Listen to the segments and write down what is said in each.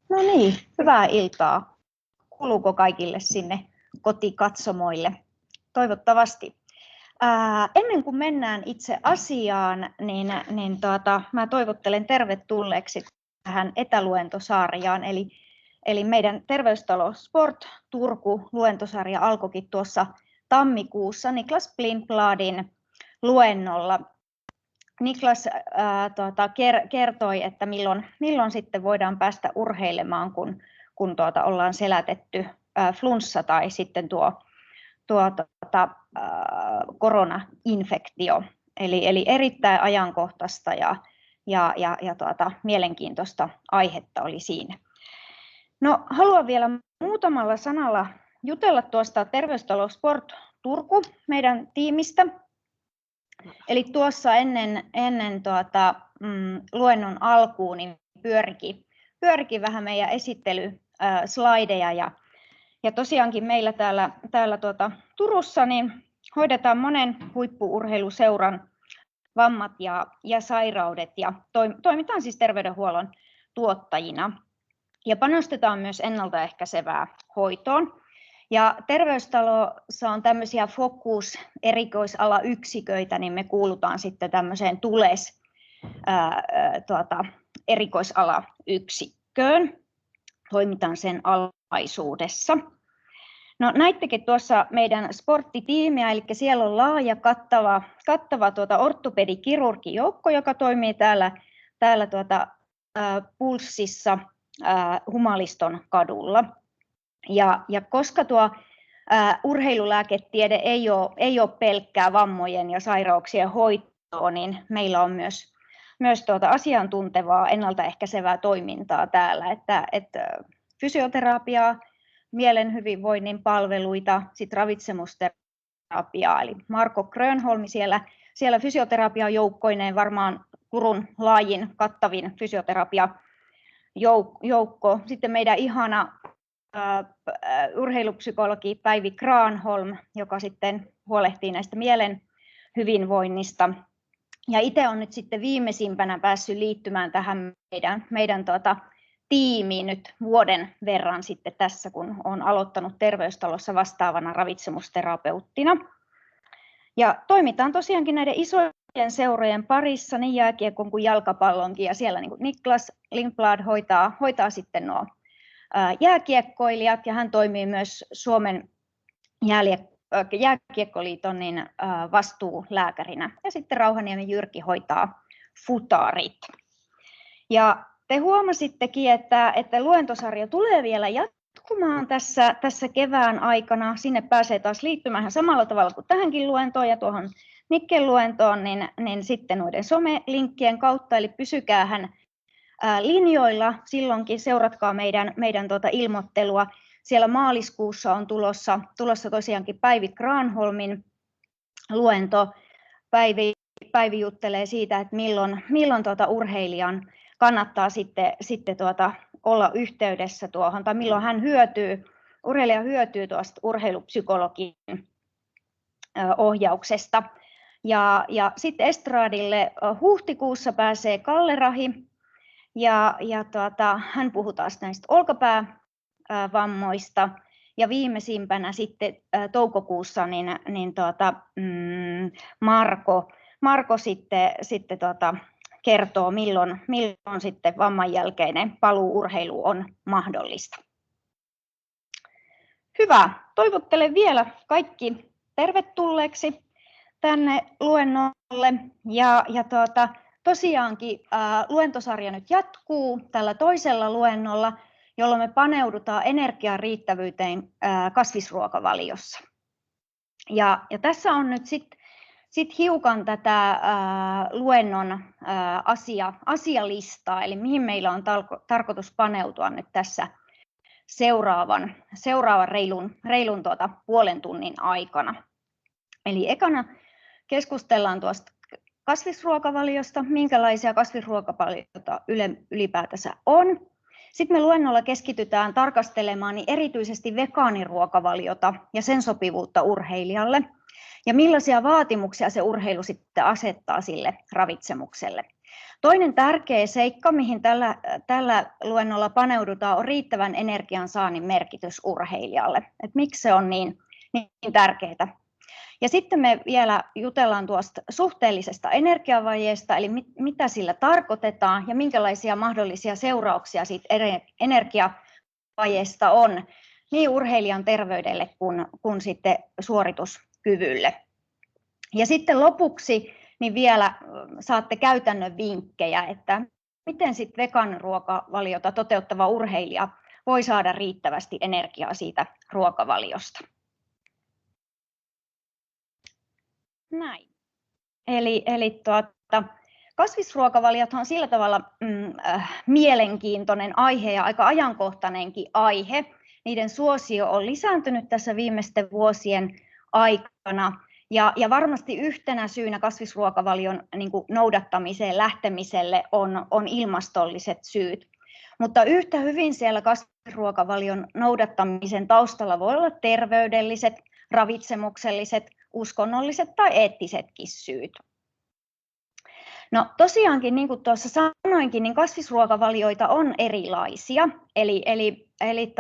No niin, hyvää iltaa. Kuuluuko kaikille sinne kotikatsomoille? Toivottavasti. Ennen kuin mennään itse asiaan, niin mä toivottelen tervetulleeksi tähän etäluentosarjaan. Eli meidän Terveystalo Sport Turku -luentosarja alkoikin tuossa tammikuussa Niklas Blindbladin luennolla. Niklas kertoi, että milloin sitten voidaan päästä urheilemaan, kun ollaan selätetty flunssa tai sitten tuo koronainfektio. Eli erittäin ajankohtaista ja mielenkiintoista aihetta oli siinä. No, haluan vielä muutamalla sanalla jutella tuosta Terveystalo Sport Turku meidän tiimistä. Eli tuossa ennen luennon alkuun niin pyörikin vähän meidän esittelyslideja ja tosiaankin meillä täällä Turussa niin hoidetaan monen huippu-urheiluseuran vammat ja sairaudet ja toimitaan siis terveydenhuollon tuottajina ja panostetaan myös ennaltaehkäisevään hoitoon. Ja Terveystalossa on tämmöisiä fokus-erikoisalayksiköitä, niin me kuulutaan sitten tämmöiseen TULES erikoisalayksikköön. Toimitaan sen alaisuudessa. No, näittekin tuossa meidän sporttitiimiä, eli siellä on laaja kattava ortopedikirurgijoukko, joka toimii täällä Pulssissa Humaliston kadulla. Ja koska tuo urheilulääketiede ei ole pelkkää vammojen ja sairauksien hoitoa, niin meillä on myös asiantuntevaa ennaltaehkäisevää toimintaa täällä, että fysioterapiaa, mielen hyvinvoinnin palveluita, sitten ravitsemusterapiaa, eli Marko Grönholm siellä fysioterapiajoukkoineen varmaan Turun laajin kattavin fysioterapiajoukko. Sitten meidän ihana urheilupsykologi Päivi Granholm, joka sitten huolehtii näistä mielen hyvinvoinnista. Ja itse olen nyt sitten viimeisimpänä päässyt liittymään tähän meidän tiimiin nyt vuoden verran sitten tässä, kun olen aloittanut Terveystalossa vastaavana ravitsemusterapeuttina. Ja toimitaan tosiaankin näiden isojen seurojen parissa, niin jääkiekon kuin jalkapallonkin, ja siellä niin Niklas Blindblad hoitaa sitten nuo jääkiekkoilijat, ja hän toimii myös Suomen jääkiekkoliiton niin vastuulääkärinä. Ja sitten Rauhaniemen Jyrki hoitaa futarit. Ja te huomasittekin, että luentosarja tulee vielä jatkumaan tässä kevään aikana. Sinne pääsee taas liittymään samalla tavalla kuin tähänkin luentoon ja tuohon Nikken luentoon, niin sitten noiden somelinkkien kautta, eli pysykäähän linjoilla silloinkin, seuratkaa meidän ilmoittelua. Siellä maaliskuussa on tulossa tosiaankin Päivi Granholmin luento. Päivi juttelee siitä, että milloin urheilijan kannattaa sitten olla yhteydessä tuohon, tai milloin urheilija hyötyy tuosta urheilupsykologin ohjauksesta. Ja sitten estradille huhtikuussa pääsee Kalle Rahi, ja hän puhuu taas näistä olkapäävammoista, ja viimeisimpänä sitten toukokuussa Marko sitten kertoo, milloin sitten vamman jälkeinen paluu urheiluun on mahdollista. Hyvä. Toivottelen vielä kaikki tervetulleeksi tänne luennolle. Tosiaankin luentosarja nyt jatkuu tällä toisella luennolla, jolloin me paneudutaan energian riittävyyteen kasvisruokavaliossa. Ja tässä on nyt sitten hiukan tätä luennon asialistaa, eli mihin meillä on tarkoitus paneutua nyt tässä seuraavan reilun puolen tunnin aikana. Eli ekana keskustellaan tuosta kasvisruokavaliosta, minkälaisia kasvisruokavalioita ylipäätänsä on. Sitten me luennolla keskitytään tarkastelemaan niin erityisesti vegaaniruokavaliota ja sen sopivuutta urheilijalle, ja millaisia vaatimuksia se urheilu sitten asettaa sille ravitsemukselle. Toinen tärkeä seikka, mihin tällä luennolla paneudutaan, on riittävän energiansaannin merkitys urheilijalle. Et miksi se on niin tärkeää. Ja sitten me vielä jutellaan tuosta suhteellisesta energiavajeesta, eli mitä sillä tarkoitetaan ja minkälaisia mahdollisia seurauksia siitä energiavajeesta on niin urheilijan terveydelle kuin sitten suorituskyvylle. Ja sitten lopuksi niin vielä saatte käytännön vinkkejä, että miten sitten vegaaniruokavaliota toteuttava urheilija voi saada riittävästi energiaa siitä ruokavaliosta. Näin. Eli kasvisruokavaliothan on sillä tavalla mielenkiintoinen aihe ja aika ajankohtainenkin aihe. Niiden suosio on lisääntynyt tässä viimeisten vuosien aikana. Ja varmasti yhtenä syynä kasvisruokavalion noudattamiseen lähtemiselle on ilmastolliset syyt. Mutta yhtä hyvin siellä kasvisruokavalion noudattamisen taustalla voi olla terveydelliset, ravitsemukselliset, uskonnolliset tai eettisetkin syyt. No tosiaankin, niin kuin tuossa sanoinkin, niin kasvisruokavalioita on erilaisia. Eli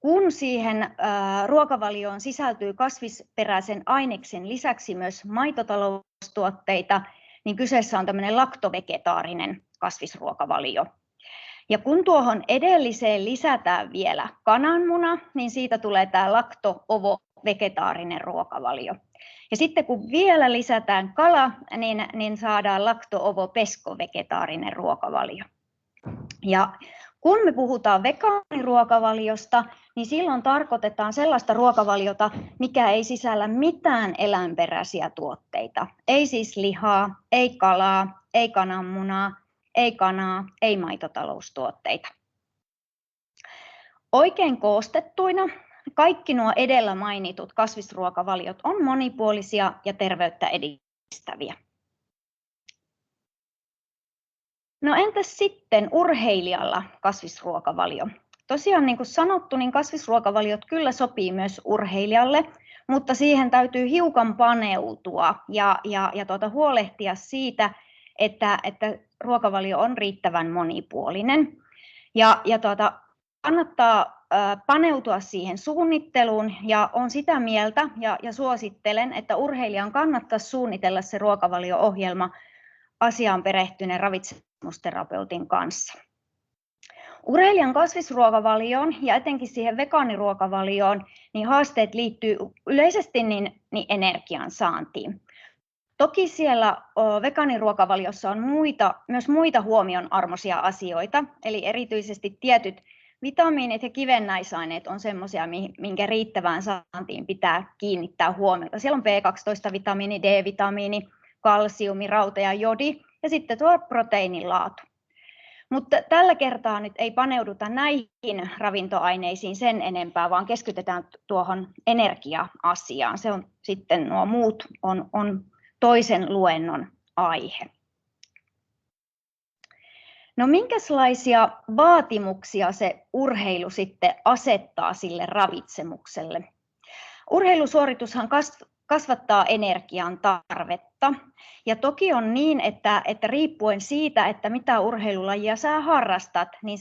kun siihen ruokavalioon sisältyy kasvisperäisen aineksen lisäksi myös maitotaloustuotteita, niin kyseessä on tämmöinen laktovegetaarinen kasvisruokavalio. Ja kun tuohon edelliseen lisätään vielä kananmuna, niin siitä tulee tämä lakto-ovo-vegetaarinen ruokavalio. Ja sitten kun vielä lisätään kala, niin saadaan lakto-ovo-pesko-vegetaarinen ruokavalio. Ja kun me puhutaan vegaaniruokavaliosta, niin silloin tarkoitetaan sellaista ruokavaliota, mikä ei sisällä mitään eläinperäisiä tuotteita. Ei siis lihaa, ei kalaa, ei kananmunaa, ei kanaa, ei maitotaloustuotteita. Oikein koostettuina kaikki nuo edellä mainitut kasvisruokavaliot on monipuolisia ja terveyttä edistäviä. No entäs sitten urheilijalla kasvisruokavalio? Tosiaan niin kuin sanottu, niin kasvisruokavaliot kyllä sopii myös urheilijalle, mutta siihen täytyy hiukan paneutua ja huolehtia siitä, että ruokavalio on riittävän monipuolinen. Kannattaa paneutua siihen suunnitteluun ja olen sitä mieltä ja suosittelen, että urheilijan kannattaisi suunnitella se ruokavalio-ohjelma asiaan perehtyneen ravitsemusterapeutin kanssa. Urheilijan kasvisruokavalioon ja etenkin siihen vegaaniruokavalioon niin haasteet liittyy yleisesti niin energian saantiin. Toki siellä vegaaniruokavaliossa on myös muita huomionarvoisia asioita, eli erityisesti tietyt vitamiinit ja kivennäisaineet on sellaisia, minkä riittävään saantiin pitää kiinnittää huomiota. Siellä on B12-vitamiini, D-vitamiini, kalsiumi, rauta ja jodi ja sitten tuo proteiinin laatu. Mutta tällä kertaa nyt ei paneuduta näihin ravintoaineisiin sen enempää, vaan keskitytään tuohon energia-asiaan. Se on sitten nuo muut on toisen luennon aihe. No minkälaisia vaatimuksia se urheilu sitten asettaa sille ravitsemukselle? Urheilusuoritushan kasvattaa energian tarvetta. Ja toki on niin, että riippuen siitä, että mitä urheilulajia sä harrastat, niin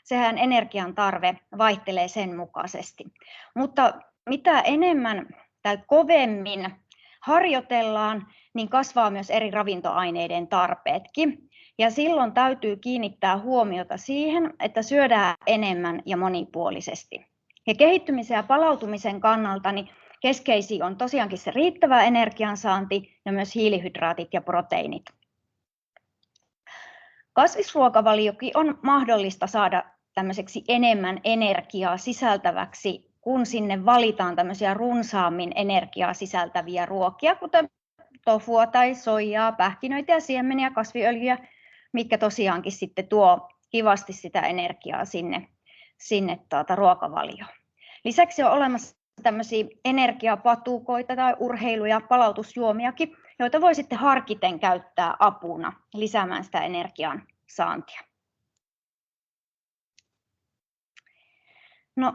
sehän energian tarve vaihtelee sen mukaisesti. Mutta mitä enemmän tai kovemmin harjoitellaan, niin kasvaa myös eri ravintoaineiden tarpeetkin. Ja silloin täytyy kiinnittää huomiota siihen, että syödään enemmän ja monipuolisesti. Ja kehittymisen ja palautumisen kannalta niin keskeisiä on tosiaankin se riittävä energiansaanti ja myös hiilihydraatit ja proteiinit. Kasvisruokavaliokin on mahdollista saada tämmöiseksi enemmän energiaa sisältäväksi, kun sinne valitaan tämmöisiä runsaammin energiaa sisältäviä ruokia, kuten tofua tai soijaa, pähkinöitä ja siemeniä, kasviöljyjä, mitkä tosiaankin sitten tuo kivasti sitä energiaa sinne ruokavalioon. Lisäksi on olemassa tämmöisiä energiapatukoita tai urheilu- ja palautusjuomiakin, joita voi sitten harkiten käyttää apuna lisäämään sitä energian saantia. No,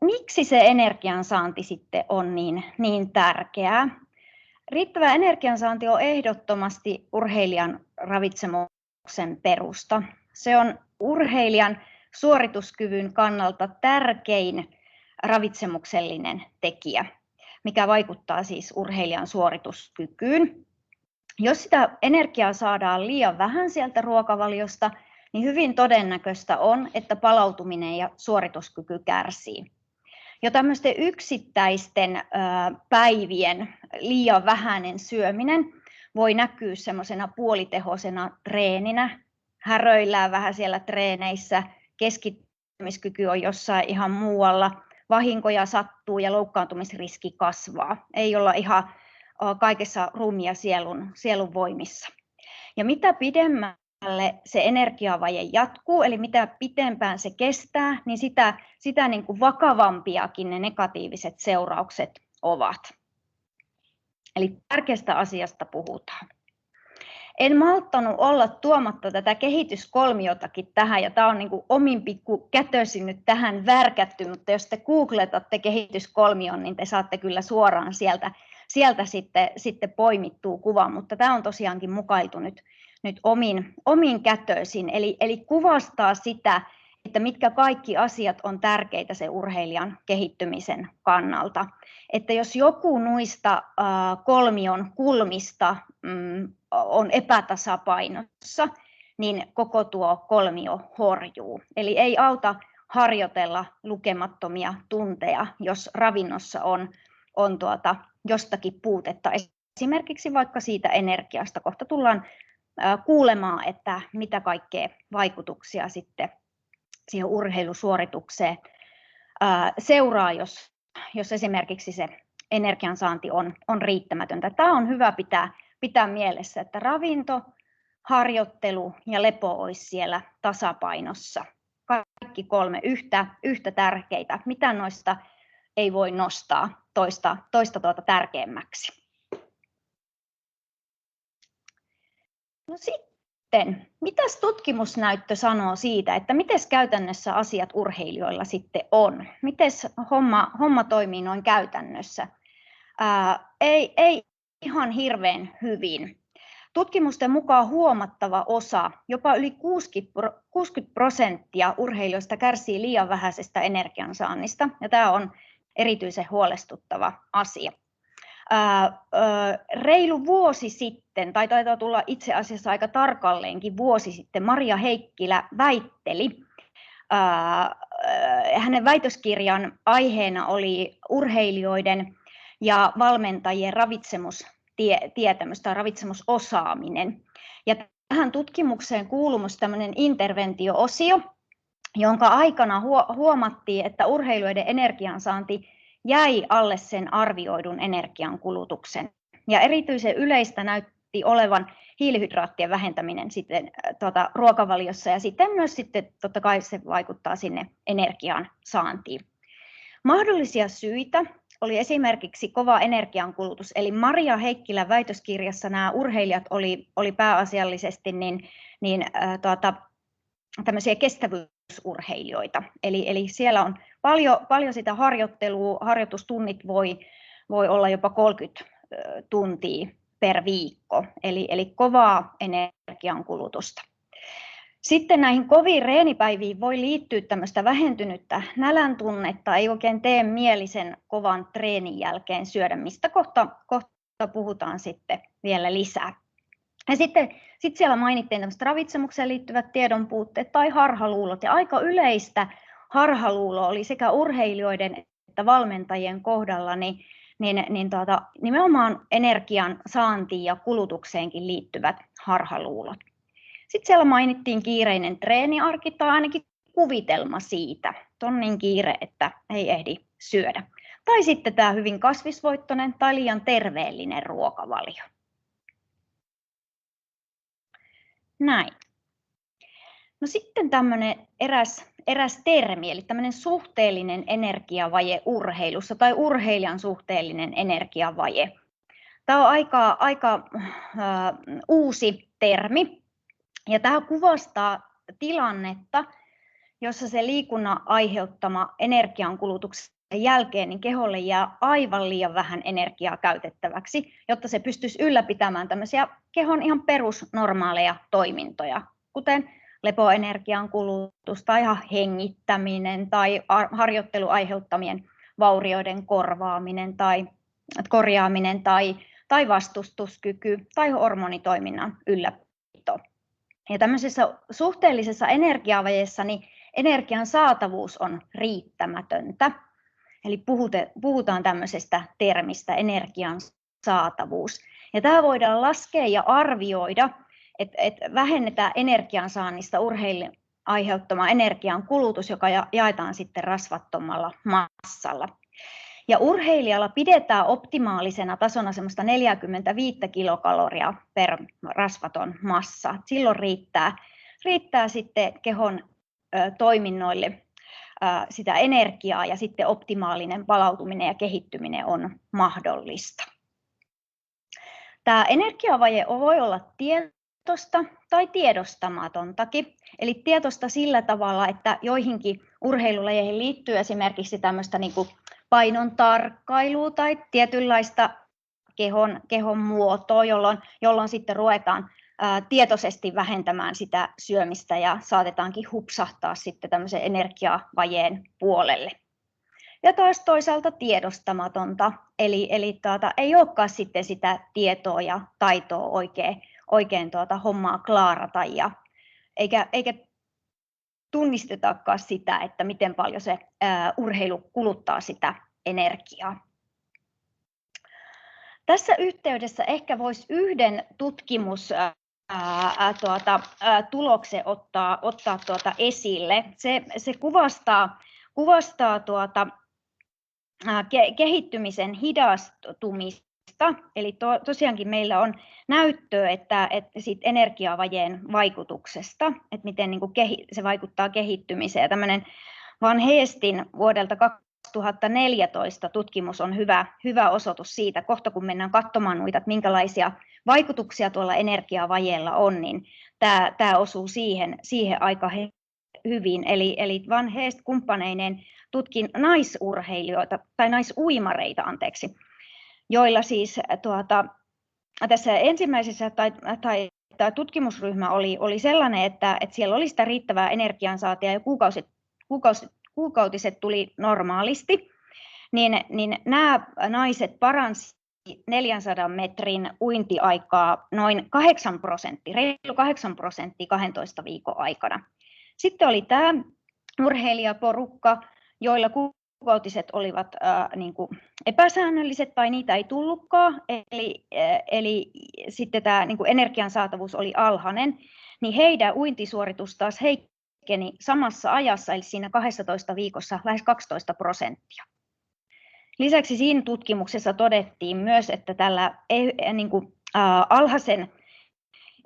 miksi se energiansaanti sitten on niin tärkeää? Riittävä energiansaanti on ehdottomasti urheilijan ravitsemuksen perusta. Se on urheilijan suorituskyvyn kannalta tärkein ravitsemuksellinen tekijä, mikä vaikuttaa siis urheilijan suorituskykyyn. Jos sitä energiaa saadaan liian vähän sieltä ruokavaliosta, niin hyvin todennäköistä on, että palautuminen ja suorituskyky kärsii. Jo tämmöisten yksittäisten päivien liian vähäinen syöminen voi näkyä semmoisena puolitehoisena treeninä. Häröillään vähän siellä treeneissä, keskittymiskyky on jossain ihan muualla, vahinkoja sattuu ja loukkaantumisriski kasvaa. Ei olla ihan kaikessa ruumiin ja sielun voimissa. Ja mitä pidemmälle se energiavaje jatkuu, eli mitä pitempään se kestää, niin sitä niin kuin vakavampiakin ne negatiiviset seuraukset ovat. Eli tärkeästä asiasta puhutaan. En malttanut olla tuomatta tätä kehityskolmiotakin tähän, ja tämä on niin kuin omin pikku kätösi nyt tähän värkätty, mutta jos te googletatte kehityskolmion, niin te saatte kyllä suoraan sieltä sitten poimittua kuvan, mutta tämä on tosiaankin mukailtu nyt omin kätöisin, eli kuvastaa sitä, että mitkä kaikki asiat on tärkeitä sen urheilijan kehittymisen kannalta. Että jos joku noista kolmion kulmista on epätasapainossa, niin koko tuo kolmio horjuu. Eli ei auta harjoitella lukemattomia tunteja, jos ravinnossa on jostakin puutetta, esimerkiksi vaikka siitä energiasta. Kohta tullaan kuulemaan, että mitä kaikkea vaikutuksia sitten siihen urheilusuoritukseen seuraa, jos esimerkiksi se energiansaanti on riittämätöntä. Tämä on hyvä pitää mielessä, että ravinto, harjoittelu ja lepo olisi siellä tasapainossa. Kaikki kolme yhtä tärkeitä. Mitään noista ei voi nostaa toista tärkeämmäksi. No sitten, mitäs tutkimusnäyttö sanoo siitä, että miten käytännössä asiat urheilijoilla sitten on? Miten homma toimii noin käytännössä? Ei ihan hirveän hyvin. Tutkimusten mukaan huomattava osa, jopa yli 60% urheilijoista kärsii liian vähäisestä energiansaannista, ja tämä on erityisen huolestuttava asia. Reilu vuosi sitten, tai taitaa tulla itse asiassa aika tarkalleenkin vuosi sitten, Maria Heikkilä väitteli, hänen väitöskirjan aiheena oli urheilijoiden ja valmentajien ravitsemustietämys tai ravitsemusosaaminen. Ja tähän tutkimukseen kuului myös tämmöinen interventio-osio, jonka aikana huomattiin, että urheilijoiden energiansaanti jäi alle sen arvioidun energiankulutuksen. Ja erityisen yleistä näytti olevan hiilihydraattien vähentäminen sitten, ruokavaliossa, ja sitten myös totta kai se vaikuttaa sinne energian saantiin. Mahdollisia syitä oli esimerkiksi kova energiankulutus, eli Maria Heikkilän väitöskirjassa nämä urheilijat oli pääasiallisesti tämmöisiä kestävyysurheilijoita, eli siellä on paljon sitä harjoittelua, harjoitustunnit voi olla jopa 30 tuntia per viikko, eli kovaa energiankulutusta. Sitten näihin koviin reenipäiviin voi liittyä tämmöistä vähentynyttä nälän tunnetta, ei oikein tee mieli sen kovan treenin jälkeen syödä, mistä kohta puhutaan sitten vielä lisää. Ja sitten siellä mainittiin tämmöiset ravitsemukseen liittyvät tiedonpuutteet tai harhaluulot, ja aika yleistä harhaluulo oli sekä urheilijoiden että valmentajien kohdalla nimenomaan energian saantiin ja kulutukseenkin liittyvät harhaluulot. Sitten siellä mainittiin kiireinen treeniarki tai ainakin kuvitelma siitä, että on niin kiire, että ei ehdi syödä. Tai sitten tämä hyvin kasvisvoittoinen tai liian terveellinen ruokavalio. Näin. No sitten tämmöinen eräs termi, eli tämmöinen suhteellinen energiavaje urheilussa tai urheilijan suhteellinen energiavaje. Tämä on aika uusi termi, ja tämä kuvastaa tilannetta, jossa se liikunnan aiheuttama energiankulutuksen jälkeen niin keholle jää aivan liian vähän energiaa käytettäväksi, jotta se pystyisi ylläpitämään tämmöisiä kehon ihan perusnormaaleja toimintoja, kuten lepoenergian kulutus tai ihan hengittäminen tai harjoittelun aiheuttamien vaurioiden korjaaminen tai vastustuskyky tai hormonitoiminnan ylläpito. Ja tämmöisessä suhteellisessa energiavajeessa niin energian saatavuus on riittämätöntä. Eli puhutaan tämmöisestä termistä energian saatavuus. Ja tämä voidaan laskea ja arvioida, että vähennetään energiansaannista urheilijan aiheuttamaa energian kulutus, joka jaetaan sitten rasvattomalla massalla. Ja urheilijalla pidetään optimaalisena tasona semmoista 45 kilokaloria per rasvaton massa. Silloin riittää sitten kehon toiminnoille sitä energiaa ja sitten optimaalinen palautuminen ja kehittyminen on mahdollista. Tämä energiavaje voi olla tietoista tai tiedostamatontakin. Eli tietoista sillä tavalla, että joihinkin urheilulajeihin liittyy esimerkiksi tämmöistä niin kuin painon tarkkailua tai tietynlaista kehon muotoa, jolloin sitten ruvetaan tietoisesti vähentämään sitä syömistä ja saatetaankin hupsahtaa sitten tämmöisen energiavajeen puolelle. Ja taas toisaalta tiedostamatonta, eli ei olekaan sitten sitä tietoa ja taitoa oikein hommaa klaarata, eikä tunnistetakaan sitä, että miten paljon se urheilu kuluttaa sitä energiaa. Tässä yhteydessä ehkä voisi yhden tutkimustuloksen ottaa esille. Se kuvastaa kehittymisen hidastumista. Eli tosiaankin meillä on näyttöä, että siitä energiavajeen vaikutuksesta, että miten niin kuin se vaikuttaa kehittymiseen. Ja tämmöinen Van Heestin vuodelta 2014 tutkimus on hyvä osoitus siitä, kohta kun mennään katsomaan noita, että minkälaisia vaikutuksia tuolla energiavajeella on, niin tämä osuu siihen aika hyvin. Eli Van Heest kumppaneineen tutkin naisurheilijoita tai naisuimareita, joilla siis tässä ensimmäisessä tai tutkimusryhmä oli sellainen, että siellä oli sitä riittävää energiansaantia ja kuukautiset tuli normaalisti, niin nämä naiset paransi 400 metrin uintiaikaa noin 8%, reilu 8% 12 viikon aikana. Sitten oli tämä urheilijaporukka, joilla kuukautiset olivat niin kuin epäsäännölliset tai niitä ei tullutkaan, eli sitten tämä niin kuin energian saatavuus oli alhainen, niin heidän uintisuoritus taas heikkeni samassa ajassa, eli siinä 12 viikossa lähes 12%. Lisäksi siinä tutkimuksessa todettiin myös, että tällä niin kuin, alhaisen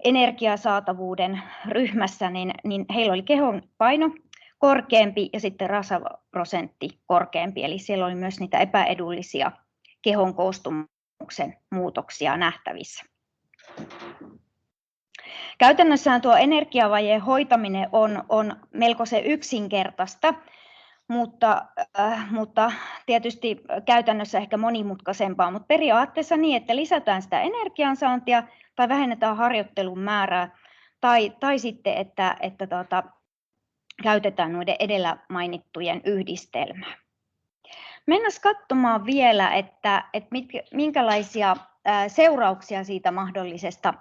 energiasaatavuuden ryhmässä niin heillä oli kehon paino korkeampi ja sitten rasvaprosentti korkeampi, eli siellä oli myös niitä epäedullisia kehon koostumuksen muutoksia nähtävissä. Käytännössään tuo energiavajeen hoitaminen on melkoisen yksinkertaista, mutta tietysti käytännössä ehkä monimutkaisempaa, mutta periaatteessa niin, että lisätään sitä energiansaantia tai vähennetään harjoittelun määrää tai sitten, että käytetään noiden edellä mainittujen yhdistelmää. Mennään katsomaan vielä, että minkälaisia seurauksia siitä mahdollisesta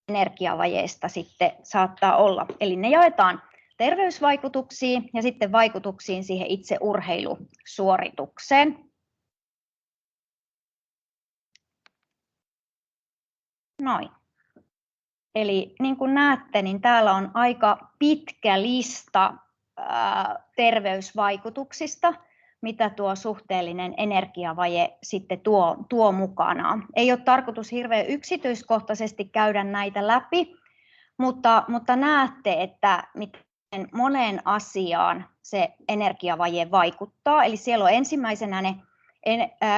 energiavajeesta sitten saattaa olla. Eli ne jaetaan terveysvaikutuksiin ja sitten vaikutuksiin siihen itse urheilusuoritukseen. Noin. Eli niin kuin näette, niin täällä on aika pitkä lista terveysvaikutuksista, mitä tuo suhteellinen energiavaje sitten tuo mukanaan. Ei ole tarkoitus hirveän yksityiskohtaisesti käydä näitä läpi, mutta näette, että miten moneen asiaan se energiavaje vaikuttaa. Eli siellä on ensimmäisenä ne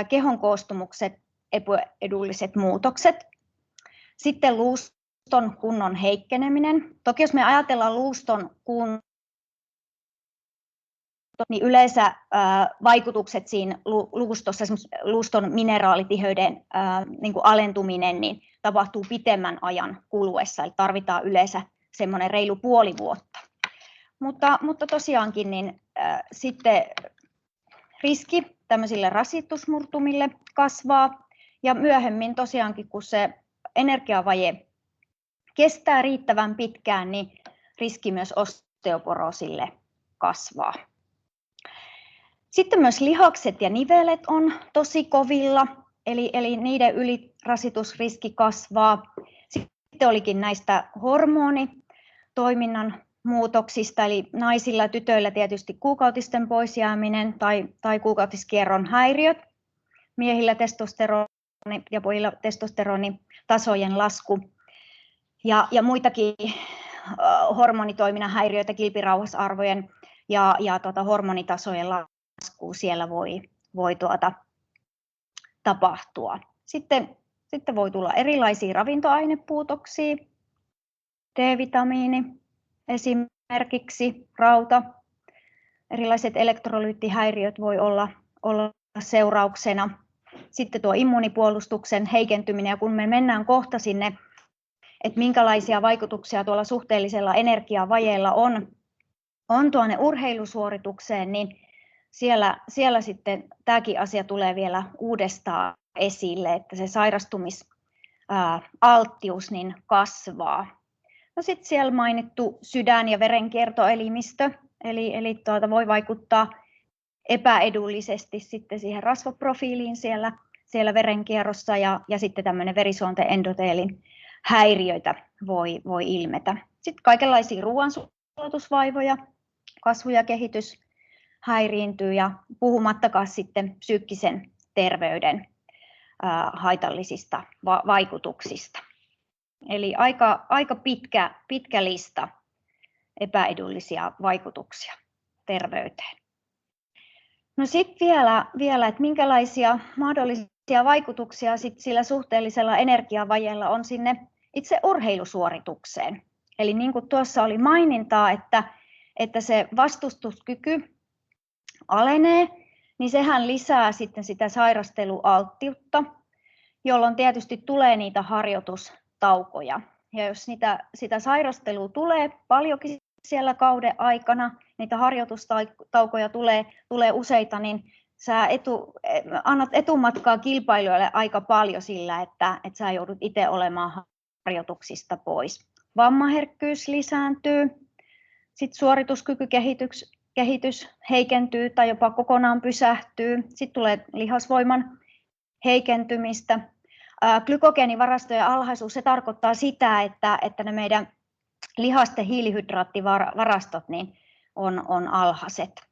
kehon koostumukset, epäedulliset muutokset. Sitten luuston kunnon heikkeneminen. Toki jos me ajatellaan luuston kunnon niin yleensä vaikutukset siinä luustossa, esimerkiksi luuston mineraalitiheyden niin kuin alentuminen, niin tapahtuu pitemmän ajan kuluessa, eli tarvitaan yleensä semmoinen reilu puoli vuotta. Mutta tosiaankin niin, sitten riski tämmöisille rasitusmurtumille kasvaa, ja myöhemmin tosiaankin, kun se energiavaje kestää riittävän pitkään, niin riski myös osteoporoosille kasvaa. Sitten myös lihakset ja nivelet on tosi kovilla, eli niiden ylirasitusriski kasvaa. Sitten olikin näistä hormonitoiminnan muutoksista, eli naisilla ja tytöillä tietysti kuukautisten poisjääminen tai kuukautiskierron häiriöt, miehillä testosteroni ja pojilla testosteronitasojen lasku ja muitakin hormonitoiminnan häiriöitä, kilpirauhasarvojen ja hormonitasojen lasku siellä voi tapahtua. Sitten voi tulla erilaisia ravintoainepuutoksia, D-vitamiini esimerkiksi, rauta, erilaiset elektrolyyttihäiriöt voi olla seurauksena. Sitten tuo immuunipuolustuksen heikentyminen, ja kun me mennään kohta sinne, että minkälaisia vaikutuksia tuolla suhteellisella energiavajeella on tuonne urheilusuoritukseen, niin siellä sitten tämäkin asia tulee vielä uudestaan esille, että se sairastumisalttius niin kasvaa. No sitten siellä mainittu sydän- ja verenkiertoelimistö, eli voi vaikuttaa epäedullisesti sitten siihen rasvaprofiiliin siellä verenkierrossa, ja sitten tämmöinen verisuonten endoteelin häiriöitä voi ilmetä. Sitten kaikenlaisia ruoansulatusvaivoja, kasvu- ja kehitys häiriintyy, ja puhumattakaan sitten psyykkisen terveyden haitallisista vaikutuksista. Eli aika pitkä lista epäedullisia vaikutuksia terveyteen. No sitten vielä, että minkälaisia mahdollisia vaikutuksia sit sillä suhteellisella energiavajeella on sinne itse urheilusuoritukseen. Eli niin kuin tuossa oli mainintaa, että se vastustuskyky alenee, niin sehän lisää sitten sitä sairastelualttiutta, jolloin tietysti tulee niitä harjoitustaukoja. Ja jos sitä sairastelua tulee paljonkin siellä kauden aikana, niitä harjoitustaukoja tulee useita, niin sä annat etumatkaa kilpailijoille aika paljon sillä, että sä joudut itse olemaan harjoituksista pois. Vammaherkkyys lisääntyy, sitten suorituskykykehitys heikentyy tai jopa kokonaan pysähtyy, sitten tulee lihasvoiman heikentymistä. Glykogeenivarastojen alhaisuus, se tarkoittaa sitä, että ne meidän lihasten hiilihydraattivarastot niin on alhaiset.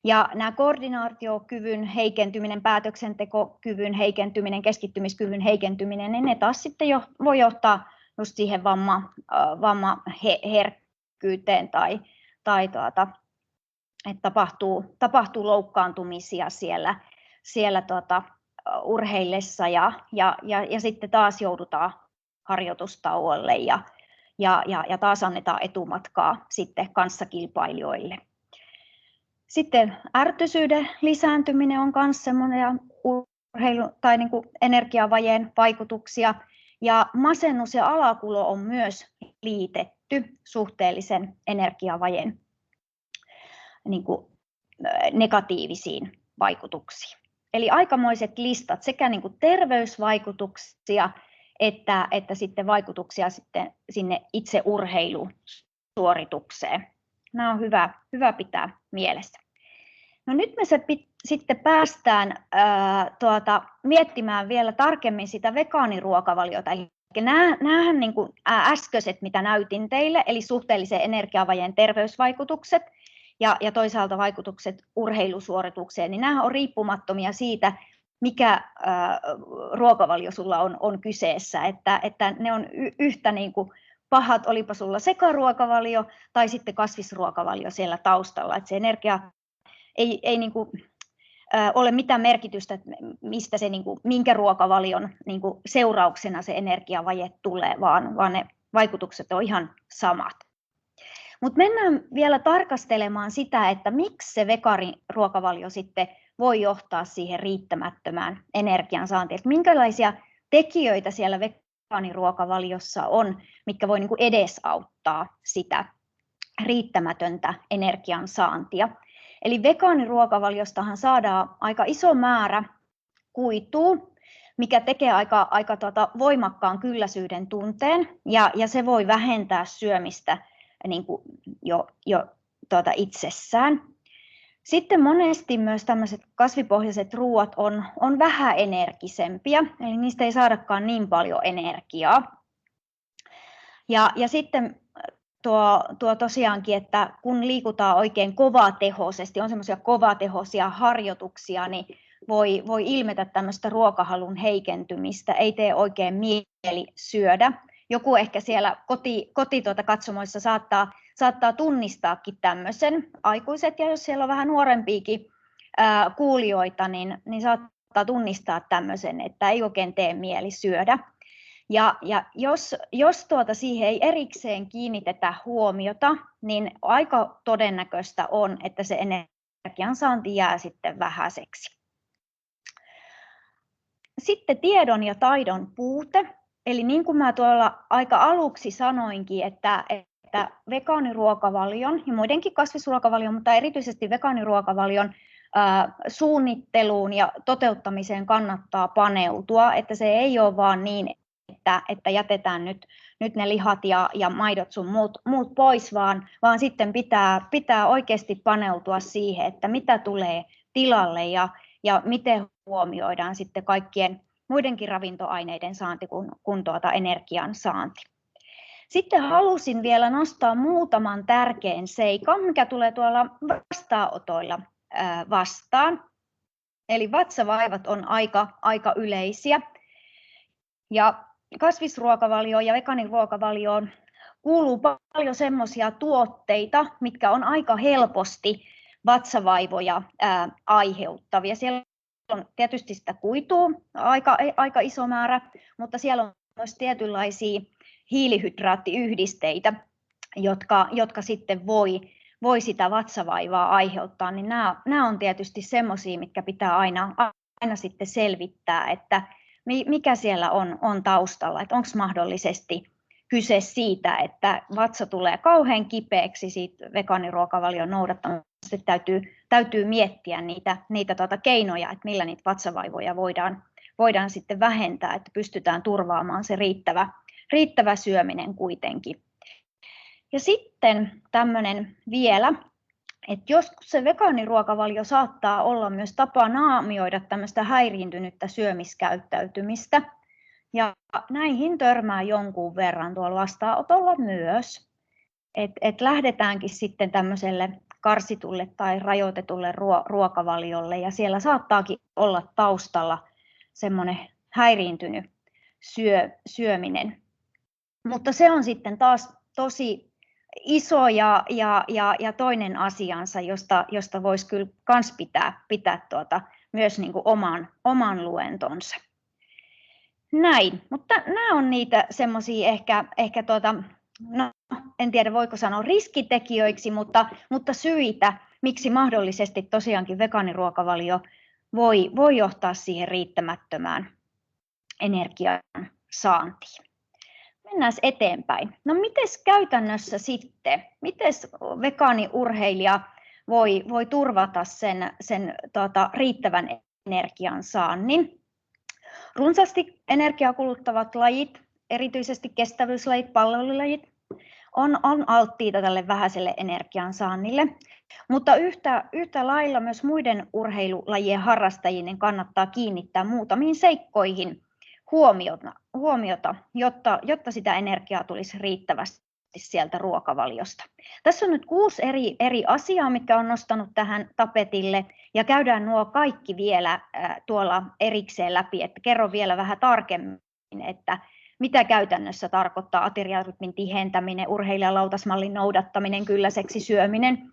Ja nämä koordinaatiokyvyn heikentyminen, päätöksentekokyvyn heikentyminen, keskittymiskyvyn heikentyminen, niin ne taas sitten voi johtaa just siihen vammaherkkyyteen tai että tapahtuu loukkaantumisia siellä urheillessa ja sitten taas joudutaan harjoitustauolle ja taas annetaan etumatkaa sitten kanssakilpailijoille. Sitten ärtyisyyden lisääntyminen on myös semmoinen urheilu- tai niin kuin energiavajeen vaikutuksia, ja masennus ja alakulo on myös liitetty suhteellisen energiavajeen niin kuin negatiivisiin vaikutuksiin. Eli aikamoiset listat sekä niin kuin terveysvaikutuksia että sitten vaikutuksia sitten sinne itse urheilusuoritukseen. Nämä on hyvä pitää mielessä. No nyt me sitten päästään miettimään vielä tarkemmin sitä vegaaniruokavaliota. Eli nämähän niin kuin äskeiset, mitä näytin teille, eli suhteellisen energiavajeen terveysvaikutukset ja toisaalta vaikutukset urheilusuoritukseen, niin nämä on riippumattomia siitä, mikä ruokavalio sulla on kyseessä, että ne on yhtä niin kuin pahat, olipa sulla sekaruokavalio tai sitten kasvisruokavalio siellä taustalla, että se energia ei niin kuin, ole mitään merkitystä, että mistä se, niin kuin, minkä ruokavalion niin kuin seurauksena se energiavaje tulee, vaan ne vaikutukset on ihan samat. Mutta mennään vielä tarkastelemaan sitä, että miksi se vegaaniruokavalio sitten voi johtaa siihen riittämättömään energiansaantiin. Että minkälaisia tekijöitä siellä vegaaniruokavaliossa on, mitkä voi niinku edesauttaa sitä riittämätöntä energiansaantia. Eli vegaaniruokavaliostahan saadaan aika iso määrä kuitua, mikä tekee aika voimakkaan kylläisyyden tunteen, ja se voi vähentää syömistä niin kuin jo itsessään. Sitten monesti myös tämmöiset kasvipohjaiset ruoat on vähäenergisempiä, eli niistä ei saadakaan niin paljon energiaa. Ja sitten tuo tosiaankin, että kun liikutaan oikein kovatehoisesti, on semmoisia kovatehoisia harjoituksia, niin voi ilmetä tämmöistä ruokahalun heikentymistä, ei tee oikein mieli syödä. Joku ehkä siellä katsomoissa saattaa tunnistaakin tämmöisen, aikuiset, ja jos siellä on vähän nuorempiakin kuulijoita, niin saattaa tunnistaa tämmöisen, että ei oikein tee mieli syödä. Ja jos siihen ei erikseen kiinnitetä huomiota, niin aika todennäköistä on, että se energiansaanti jää sitten vähäiseksi. Sitten tiedon ja taidon puute. Eli niin kuin mä tuolla aika aluksi sanoinkin, että vegaaniruokavalion ja muidenkin kasvisruokavalion, mutta erityisesti vegaaniruokavalion suunnitteluun ja toteuttamiseen kannattaa paneutua, että se ei ole vaan niin, että jätetään nyt ne lihat ja maidot sun muut pois, vaan sitten pitää oikeasti paneutua siihen, että mitä tulee tilalle ja miten huomioidaan sitten kaikkien muidenkin ravintoaineiden saanti kuin energian saanti. Sitten halusin vielä nostaa muutaman tärkeän seikan, mikä tulee tuolla vastaanotoilla vastaan. Eli vatsavaivat on aika yleisiä. Ja kasvisruokavalioon ja vegaaniruokavalioon kuuluu paljon semmoisia tuotteita, mitkä on aika helposti vatsavaivoja aiheuttavia. Siellä on tietysti sitä kuitua aika iso määrä, mutta siellä on myös tietynlaisia hiilihydraattiyhdisteitä, jotka sitten voi sitä vatsavaivaa aiheuttaa. Niin nämä on tietysti semmoisia, mitkä pitää aina sitten selvittää, että mikä siellä on taustalla, että onko mahdollisesti kyse siitä, että vatsa tulee kauhean kipeäksi siitä vegaaniruokavalion noudattamisesta. Täytyy miettiä niitä keinoja, että millä niitä vatsavaivoja voidaan sitten vähentää, että pystytään turvaamaan se riittävä syöminen kuitenkin. Ja sitten tämmöinen vielä, että joskus se vegaaniruokavalio saattaa olla myös tapa naamioida tämmöistä häiriintynyttä syömiskäyttäytymistä. Ja näihin törmää jonkun verran tuolla vastaanotolla myös. Et lähdetäänkin sitten tämmöiselle karsitulle tai rajoitetulle ruokavaliolle, ja siellä saattaakin olla taustalla semmoinen häiriintynyt syöminen. Mutta se on sitten taas tosi iso ja toinen asiansa, josta voisi kyllä kans pitää myös niin kuin oman luentonsa. Näin, mutta nämä on niitä semmoisia ehkä en tiedä voiko sanoa riskitekijöiksi, mutta syitä, miksi mahdollisesti tosiaankin vegaaniruokavalio voi johtaa siihen riittämättömään energian saantiin. Mennään eteenpäin. No mites käytännössä sitten, mites vegaaniurheilija voi turvata sen riittävän energian saannin? Runsaasti energiaa kuluttavat lajit, erityisesti kestävyyslajit, palvelulajit, on alttiita tälle vähäiselle energiansaannille, mutta yhtä lailla myös muiden urheilulajien harrastajien kannattaa kiinnittää muutamiin seikkoihin huomiota, jotta sitä energiaa tulisi riittävästi sieltä ruokavaliosta. Tässä on nyt 6 eri asiaa, mitkä on nostanut tähän tapetille, ja käydään nuo kaikki vielä tuolla erikseen läpi, että kerron vielä vähän tarkemmin, että mitä käytännössä tarkoittaa ateriarytmin tihentäminen, urheilijalautasmallin noudattaminen, kylläiseksi syöminen,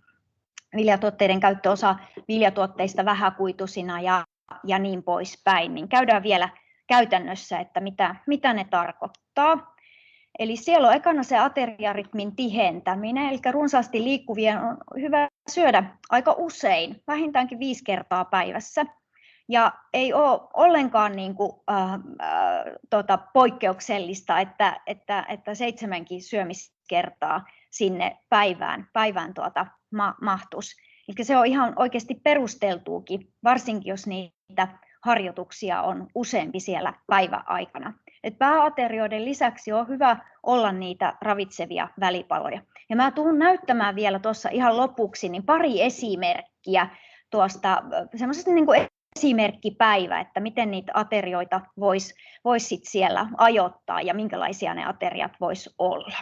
viljatuotteiden käyttöosa viljatuotteista vähäkuitusina ja niin poispäin. Niin käydään vielä käytännössä, että mitä ne tarkoittaa. Eli siellä on ekana se ateriarytmin tihentäminen, eli runsaasti liikkuvien on hyvä syödä aika usein, vähintäänkin 5 kertaa päivässä. Ja ei ole ollenkaan niin kuin, poikkeuksellista, että 7 syömiskertaa sinne päivään mahtuisi. Eli se on ihan oikeasti perusteltuukin, varsinkin jos niitä harjoituksia on useampi siellä päiväaikana. Et pääaterioiden lisäksi on hyvä olla niitä ravitsevia välipaloja. Ja mä tulen näyttämään vielä tuossa ihan lopuksi niin pari esimerkkiä tuosta semmoisesta niin kuin esimerkkipäivä, että miten niitä aterioita vois siellä ajoittaa ja minkälaisia ne ateriat vois olla.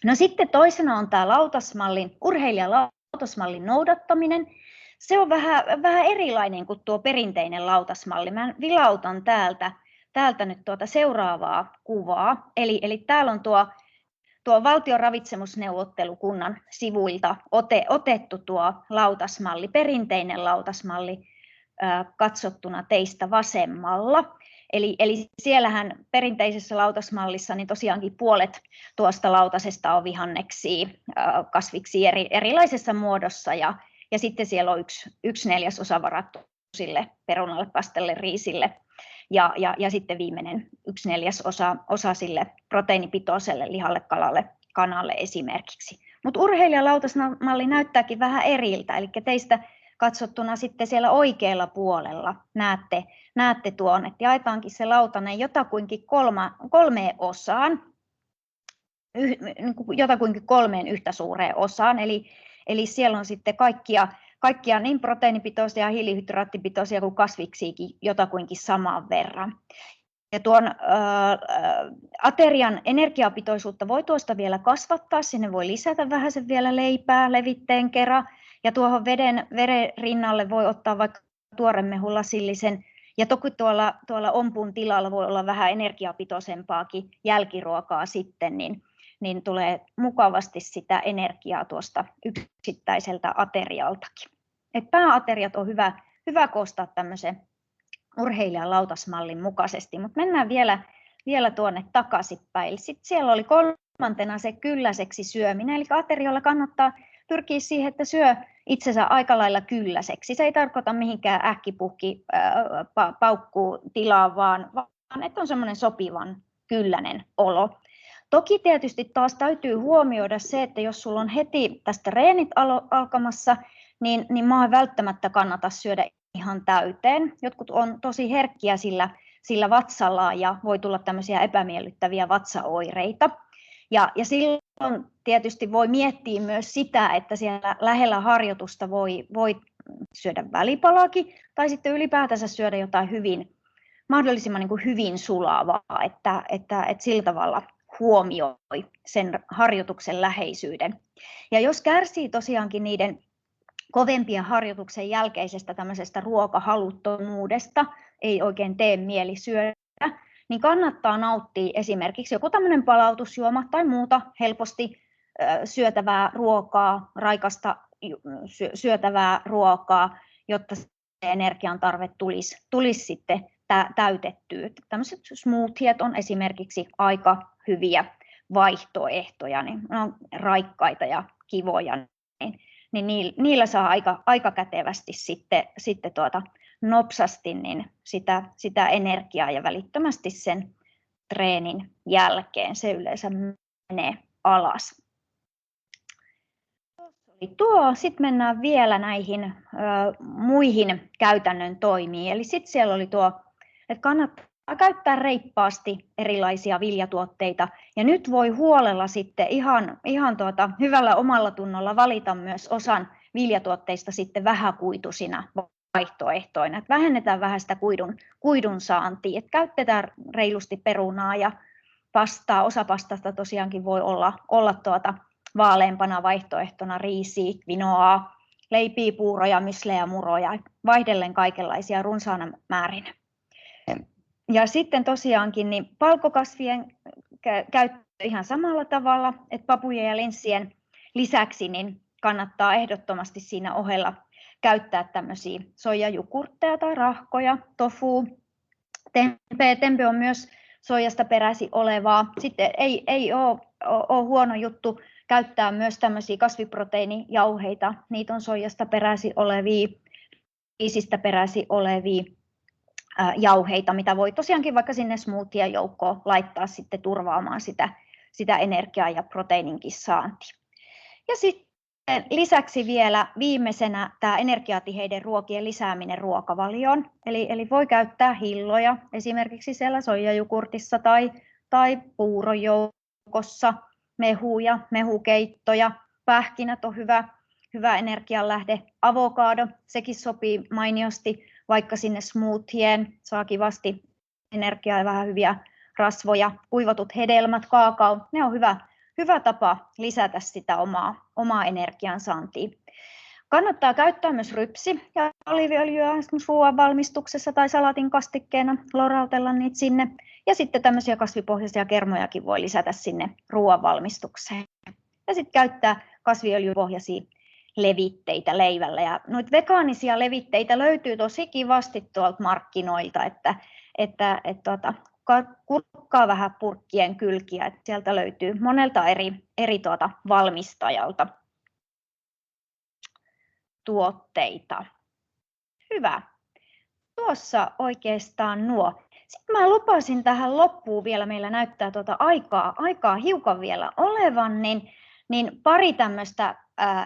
No sitten toisena on tämä urheilijalautasmallin noudattaminen. Se on vähän erilainen kuin tuo perinteinen lautasmalli. Mä vilautan täältä nyt seuraavaa kuvaa. Eli täällä on tuo Valtion ravitsemusneuvottelukunnan sivuilta otettu tuo lautasmalli, perinteinen lautasmalli katsottuna teistä vasemmalla. Eli siellähän perinteisessä lautasmallissa niin tosiaankin puolet tuosta lautasesta on vihanneksia, kasviksia erilaisessa muodossa ja sitten siellä on 1/4 varattu sille perunalle, pastelle, riisille ja sitten viimeinen 1/4 sille proteiinipitoiselle lihalle, kalalle, kanalle esimerkiksi. Mutta urheilijalautasmalli näyttääkin vähän eriltä, eli teistä katsottuna sitten siellä oikealla puolella näette tuon, että jaetaankin se lautanen jotakuinkin 3 osaan, jotakuinkin 3 yhtä suureen osaan, eli siellä on sitten kaikkia niin proteiinipitoisia, hiilihydraattipitoisia kuin kasviksiakin jotakuinkin saman verran. Ja tuon aterian energiapitoisuutta voi tuosta vielä kasvattaa, sinne voi lisätä vähäsen vielä leipää levitteen kerran, ja tuohon veden rinnalle voi ottaa vaikka tuoremehulasillisen, ja toki tuolla ompun tilalla voi olla vähän energiapitoisempaakin jälkiruokaa sitten, niin tulee mukavasti sitä energiaa tuosta yksittäiseltä aterialtakin. Et pääateriat on hyvä koostaa tämmöisen urheilijan lautasmallin mukaisesti, mutta mennään vielä tuonne takaisinpäin. Sitten siellä oli kolmantena se kylläiseksi syöminen, eli ateriolla kannattaa pyrkiä siihen, että syö itsensä aika lailla kylläiseksi. Se ei tarkoita mihinkään äkkipuhki paukkuu tilaa, vaan että on semmoinen sopivan kylläinen olo. Toki tietysti taas täytyy huomioida se, että jos sulla on heti tästä treenit alkamassa, niin maa ei välttämättä kannata syödä ihan täyteen. Jotkut on tosi herkkiä sillä vatsallaan ja voi tulla tämmöisiä epämiellyttäviä vatsaoireita. Ja silloin tietysti voi miettiä myös sitä, että siellä lähellä harjoitusta voi syödä välipalaakin tai sitten ylipäätänsä syödä jotain mahdollisimman niin kuin hyvin sulavaa, että sillä tavalla huomioi sen harjoituksen läheisyyden. Ja jos kärsii tosiaankin niiden kovempien harjoituksen jälkeisestä tämmöisestä ruokahaluttomuudesta, ei oikein tee mieli syödä, niin kannattaa nauttia esimerkiksi joku tämmöinen palautusjuoma tai muuta helposti syötävää ruokaa, raikasta syötävää ruokaa, jotta se energian tarve tulisi sitten täytettyä. Tämmöiset smoothiet on esimerkiksi aika hyviä vaihtoehtoja, niin ne on raikkaita ja kivoja, niin niillä saa aika kätevästi sitten nopsasti niin sitä energiaa ja välittömästi sen treenin jälkeen se yleensä menee alas. Sitten mennään vielä näihin muihin käytännön toimiin. Eli sitten siellä oli että kannattaa käyttää reippaasti erilaisia viljatuotteita. Ja nyt voi huolella sitten ihan hyvällä omalla tunnolla valita myös osan viljatuotteista sitten vähäkuituisina vaihtoehtoina. Että vähennetään vähän sitä kuidun saantia. Että käytetään reilusti perunaa ja pastaa. Osa pastasta tosiaankin voi olla vaaleampana vaihtoehtona riisiä, quinoaa, leipiä, puuroja, myslejä, muroja, vaihdellen kaikenlaisia runsaana määrinä. Ja sitten tosiaankin niin palkokasvien käyttö ihan samalla tavalla, että papujen ja linssien lisäksi niin kannattaa ehdottomasti siinä ohella käyttää tämmöisiä soijajukurtteja tai rahkoja, tofu. Tempe on myös soijasta peräisin olevaa. Sitten ei ole huono juttu käyttää myös tämmöisiä kasviproteiinijauheita. Niitä on soijasta peräisin olevia, riisistä peräisin olevia jauheita, mitä voi tosiaankin vaikka sinne smoothien joukkoon laittaa sitten turvaamaan sitä energiaa ja proteiininkin saantia. Ja sitten lisäksi vielä viimeisenä tämä energiatiheiden ruokien lisääminen ruokavalioon. Eli voi käyttää hilloja esimerkiksi siellä soijajukurtissa tai puurojoukossa, mehuja, mehukeittoja, pähkinät on hyvä energianlähde, avokado, sekin sopii mainiosti vaikka sinne smoothien, saa kivasti energiaa ja vähän hyviä rasvoja, kuivatut hedelmät, kaakao, ne on hyvä tapa lisätä sitä omaa energiansaantia. Kannattaa käyttää myös rypsi- ja oliiviöljyä esimerkiksi ruoan valmistuksessa tai salatin kastikkeena, lorautella niitä sinne. Ja sitten tämmöisiä kasvipohjaisia kermojakin voi lisätä sinne ruoan valmistukseen. Ja sitten käyttää kasviöljypohjaisia levitteitä leivällä. Ja noita vegaanisia levitteitä löytyy tosi kivasti tuolta markkinoilta, että kurkkaa vähän purkkien kylkiä, että sieltä löytyy monelta eri valmistajalta tuotteita. Hyvä. Tuossa oikeastaan nuo. Sitten mä lupasin tähän loppuun vielä, meillä näyttää aikaa hiukan vielä olevan, niin pari tämmöistä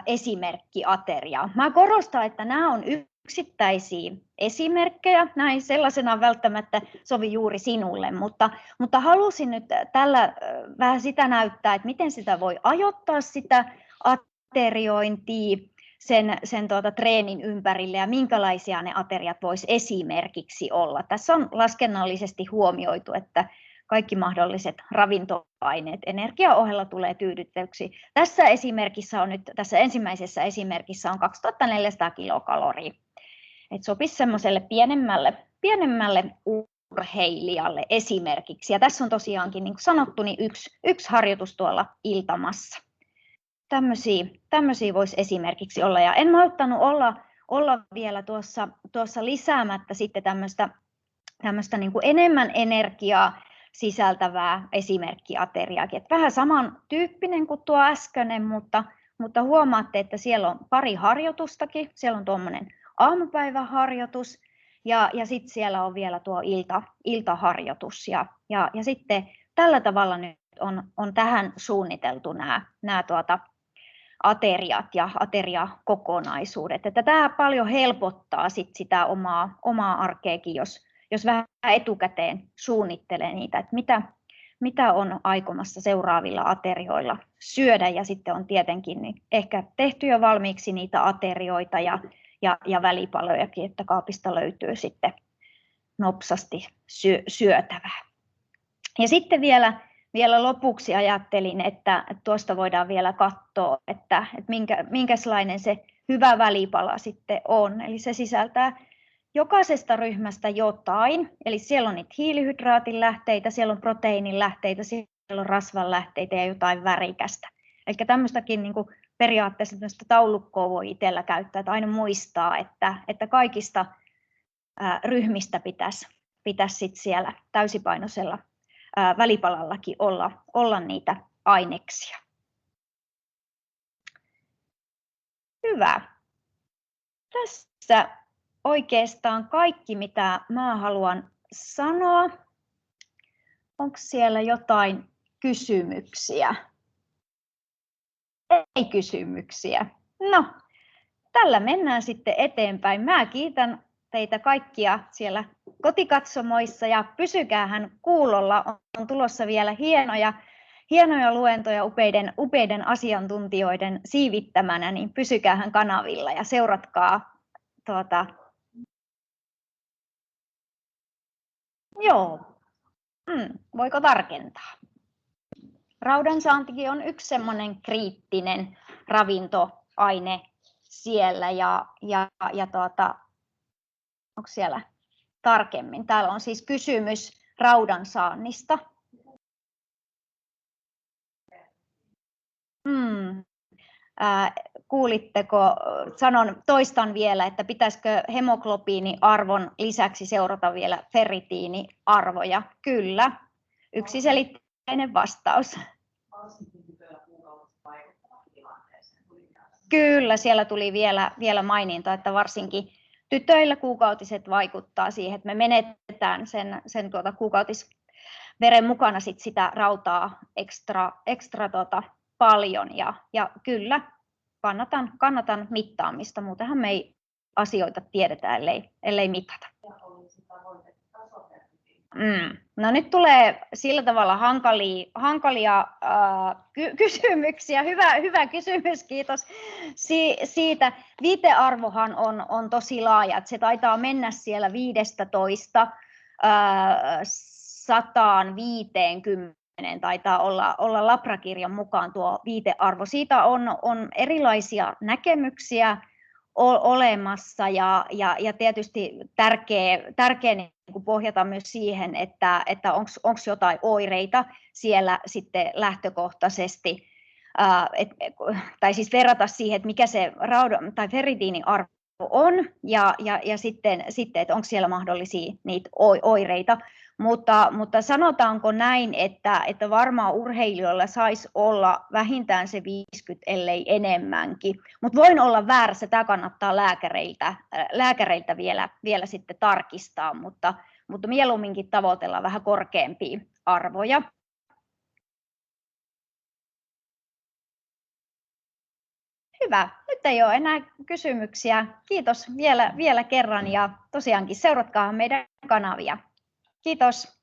esimerkkiateriaa. Mä korostan, että nämä on yksittäisiä esimerkkejä, näin sellaisena välttämättä sovi juuri sinulle, mutta halusin nyt tällä vähän sitä näyttää, että miten sitä voi ajoittaa sitä ateriointia sen treenin ympärille ja minkälaisia ne ateriat voisi esimerkiksi olla. Tässä on laskennallisesti huomioitu, että kaikki mahdolliset ravintoaineet energian ohella tulee tyydytetyksi. Tässä ensimmäisessä esimerkissä on 2400 kilokaloria. Et sopisi semmoiselle pienemmälle urheilijalle esimerkiksi. Ja tässä on tosiaankin, niin kuin sanottu, niin yksi harjoitus tuolla iltamassa. Tämmöisiä voisi esimerkiksi olla. Ja en malttanut olla vielä tuossa lisäämättä sitten tämmöistä niin kuin enemmän energiaa sisältävää esimerkkiateriaakin. Et vähän samantyyppinen kuin tuo äskeinen, mutta huomaatte, että siellä on pari harjoitustakin. Siellä on tuommoinen aamupäiväharjoitus ja sitten siellä on vielä tuo iltaharjoitus. Ja sitten tällä tavalla nyt on tähän suunniteltu nämä ateriat ja ateriakokonaisuudet. Että tämä paljon helpottaa sitä omaa arkeakin, jos vähän etukäteen suunnittelee niitä, että mitä on aikomassa seuraavilla aterioilla syödä. Ja sitten on tietenkin niin ehkä tehty jo valmiiksi niitä aterioita ja välipalojakin, että kaapista löytyy sitten nopsasti syötävää. Ja sitten vielä lopuksi ajattelin, että tuosta voidaan vielä katsoa, että minkälainen se hyvä välipala sitten on. Eli se sisältää jokaisesta ryhmästä jotain, eli siellä on niitä hiilihydraatin lähteitä, siellä on proteiinin lähteitä, siellä on rasvan lähteitä ja jotain värikästä. Eli tämmöistäkin niin kuin periaatteessa taulukkoa voi itsellä käyttää, että aina muistaa, että kaikista ryhmistä pitäisi sit siellä täysipainoisella välipalallakin olla niitä aineksia. Hyvä. Tässä oikeastaan kaikki, mitä mä haluan sanoa. Onko siellä jotain kysymyksiä? Ei kysymyksiä. No, tällä mennään sitten eteenpäin. Mä kiitän teitä kaikkia siellä kotikatsomoissa ja pysykäähän kuulolla. On tulossa vielä hienoja luentoja upeiden asiantuntijoiden siivittämänä, niin pysykäähän kanavilla ja seuratkaa. Joo, voiko tarkentaa? Raudansaantikin on yksi semmoinen kriittinen ravintoaine siellä onko siellä tarkemmin? Täällä on siis kysymys raudansaannista. Kuulitteko, toistan vielä, että pitäisikö hemoglobiiniarvon lisäksi seurata vielä ferritiiniarvoja? Kyllä. yksiselitteinen vastaus. Kyllä, siellä tuli vielä maininta, että varsinkin tytöillä kuukautiset vaikuttaa siihen, että me menetetään sen kuukautisveren mukana sitä rautaa ekstra paljon. Ja kyllä, kannatan mittaamista, muutenhan me ei asioita tiedetä, ellei mitata. No nyt tulee sillä tavalla hankalia kysymyksiä. Hyvä kysymys, kiitos siitä. Viitearvohan on tosi laaja, että se taitaa mennä siellä 15 150 taitaa olla Labra-kirjan mukaan tuo viitearvo. Siitä on erilaisia näkemyksiä olemassa ja tietysti tärkeä niin pohjata myös siihen, että onko jotain oireita siellä sitten lähtökohtaisesti, tai siis verrata siihen, että mikä se tai ferritiiniarvo on ja sitten että onko siellä mahdollisia niitä oireita. Mutta sanotaanko näin, että varmaan urheilijoilla saisi olla vähintään se 50, ellei enemmänkin. Mutta voin olla väärässä, tämä kannattaa lääkäreiltä vielä sitten tarkistaa, mutta mieluumminkin tavoitella vähän korkeampia arvoja. Hyvä, nyt ei ole enää kysymyksiä. Kiitos vielä kerran ja tosiaankin seuratkaa meidän kanavia. Kiitos.